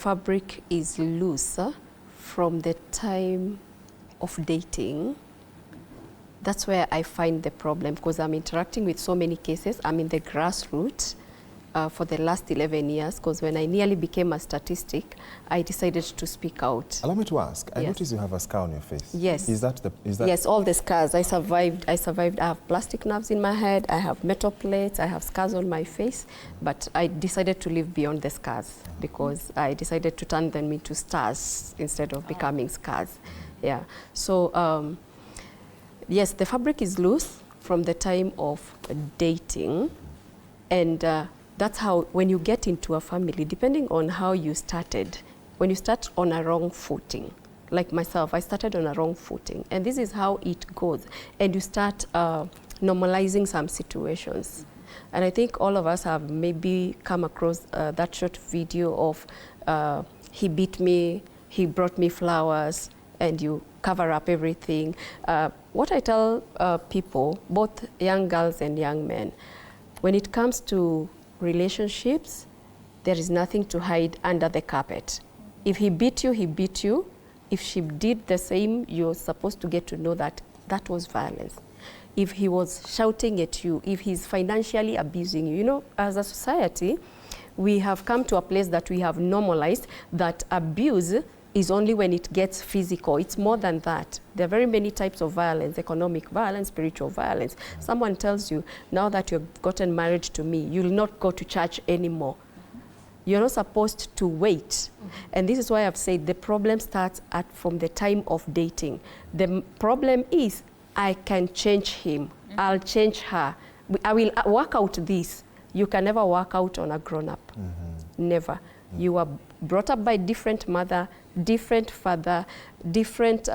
Fabric is loose from the time of dating. That's where I find the problem, because I'm interacting with so many cases. I'm in the grassroots for the last 11 years, because when I nearly became a statistic, I decided to speak out. Allow me to ask, I notice you have a scar on your face. Yes. Is that? Yes, all the scars. I survived. I have plastic nerves in my head, I have metal plates, I have scars on my face, but I decided to live beyond the scars because I decided to turn them into stars instead of becoming scars. Yeah. So, yes, the fabric is loose from the time of dating, and that's how, when you get into a family, depending on how you started, when you start on a wrong footing, like myself, I started on a wrong footing, and this is how it goes, and you start normalizing some situations. And I think all of us have maybe come across that short video of he beat me, he brought me flowers, and you cover up everything. What I tell people, both young girls and young men, when it comes to relationships, there is nothing to hide under the carpet. If he beat you, he beat you. If she did the same, you're supposed to get to know that that was violence. If he was shouting at you, if he's financially abusing you, you know, as a society, we have come to a place that we have normalized that abuse is only when it gets physical. It's more than that. There are very many types of violence: economic violence, spiritual violence. Someone tells you, now that you've gotten married to me, you'll not go to church anymore. You're not supposed to wait. And this is why I've said the problem starts from the time of dating. The problem is, I can change him. I'll change her. I will work out this. You can never work out on a grown-up. Never. You were brought up by different mother, different father, different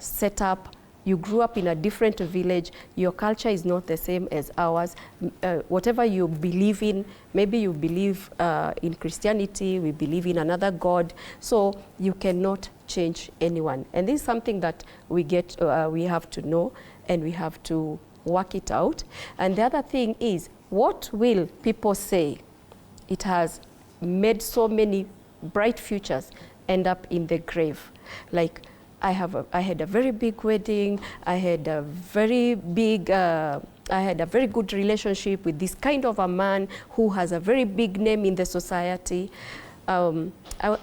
setup. You grew up in a different village. Your culture is not the same as ours. Whatever you believe in, maybe you believe in Christianity, we believe in another God. So you cannot change anyone. And this is something that we have to know, and we have to work it out. And the other thing is, what will people say? It has made so many bright futures end up in the grave. Like, I had a very big wedding, I had a very good relationship with this kind of a man who has a very big name in the society. I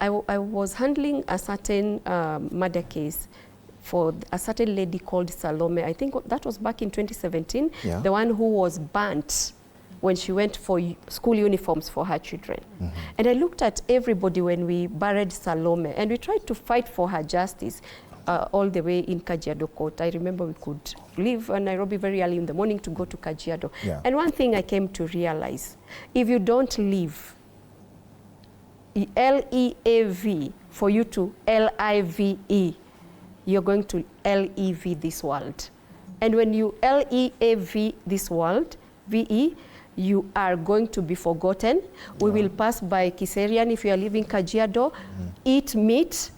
was handling a certain murder case for a certain lady called Salome. I think that was back in 2017, the one who was burnt when she went for school uniforms for her children. And I looked at everybody when we buried Salome, and we tried to fight for her justice all the way in Kajiado Court. I remember we could leave Nairobi very early in the morning to go to Kajiado. And one thing I came to realize, if you don't leave, L-E-A-V, for you to L-I-V-E, you're going to L-E-V this world. And when you L-E-A-V this world, V-E, you are going to be forgotten. We will pass by Kiserian if you are leaving Kajiado, eat meat,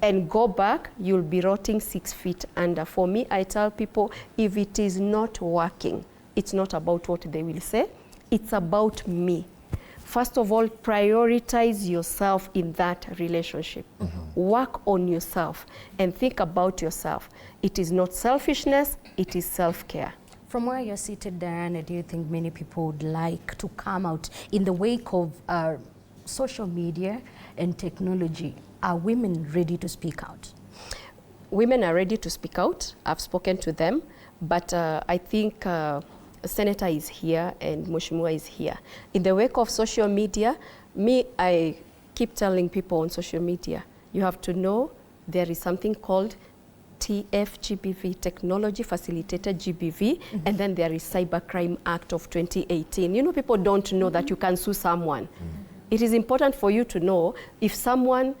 and go back, you'll be rotting 6 feet under. For me, I tell people, if it is not working, it's not about what they will say, it's about me. First of all, prioritize yourself in that relationship. Work on yourself and think about yourself. It is not selfishness, it is self-care. From where you're seated, Diana, do you think many people would like to come out in the wake of social media and technology? Are women ready to speak out? Women are ready to speak out. I've spoken to them, but I think Senator is here and Mheshimiwa is here. In the wake of social media, I keep telling people on social media, you have to know there is something called GBV, Technology Facilitated GBV, and then there is Cybercrime Act of 2018. You know, people don't know that you can sue someone. It is important for you to know, if someone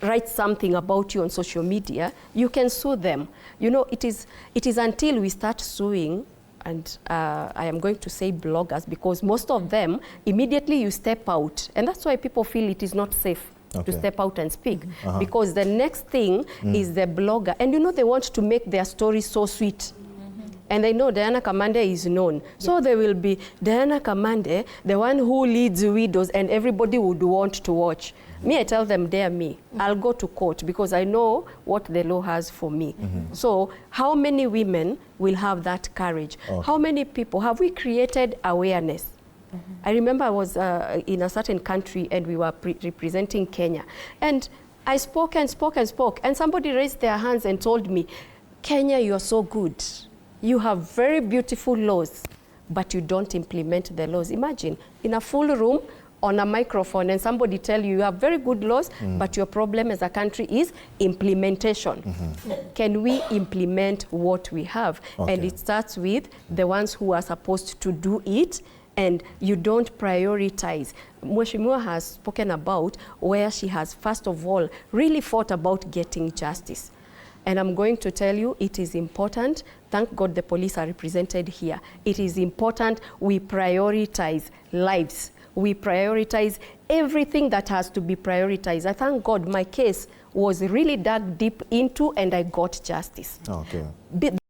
writes something about you on social media, you can sue them. You know, it is until we start suing, and I am going to say bloggers, because most of them, immediately you step out, and that's why people feel it is not safe to step out and speak, because the next thing is the blogger, and you know, they want to make their story so sweet. And they know Diana Kamande is known. So there will be Diana Kamande, the one who leads widows, and everybody would want to watch. Me, I tell them, dare me. I'll go to court because I know what the law has for me. So how many women will have that courage? Okay. How many people have we created awareness? I remember I was in a certain country and we were representing Kenya. And I spoke and spoke and spoke. And somebody raised their hands and told me, Kenya, you are so good. You have very beautiful laws, but you don't implement the laws. Imagine, in a full room, on a microphone, and somebody tell you have very good laws, but your problem as a country is implementation. Can we implement what we have? Okay. And it starts with the ones who are supposed to do it, and you don't prioritize. Mheshimiwa has spoken about where she has, first of all, really fought about getting justice. And I'm going to tell you, it is important. Thank God the police are represented here. It is important we prioritize lives. We prioritize everything that has to be prioritized. I thank God my case was really dug deep into and I got justice. Okay.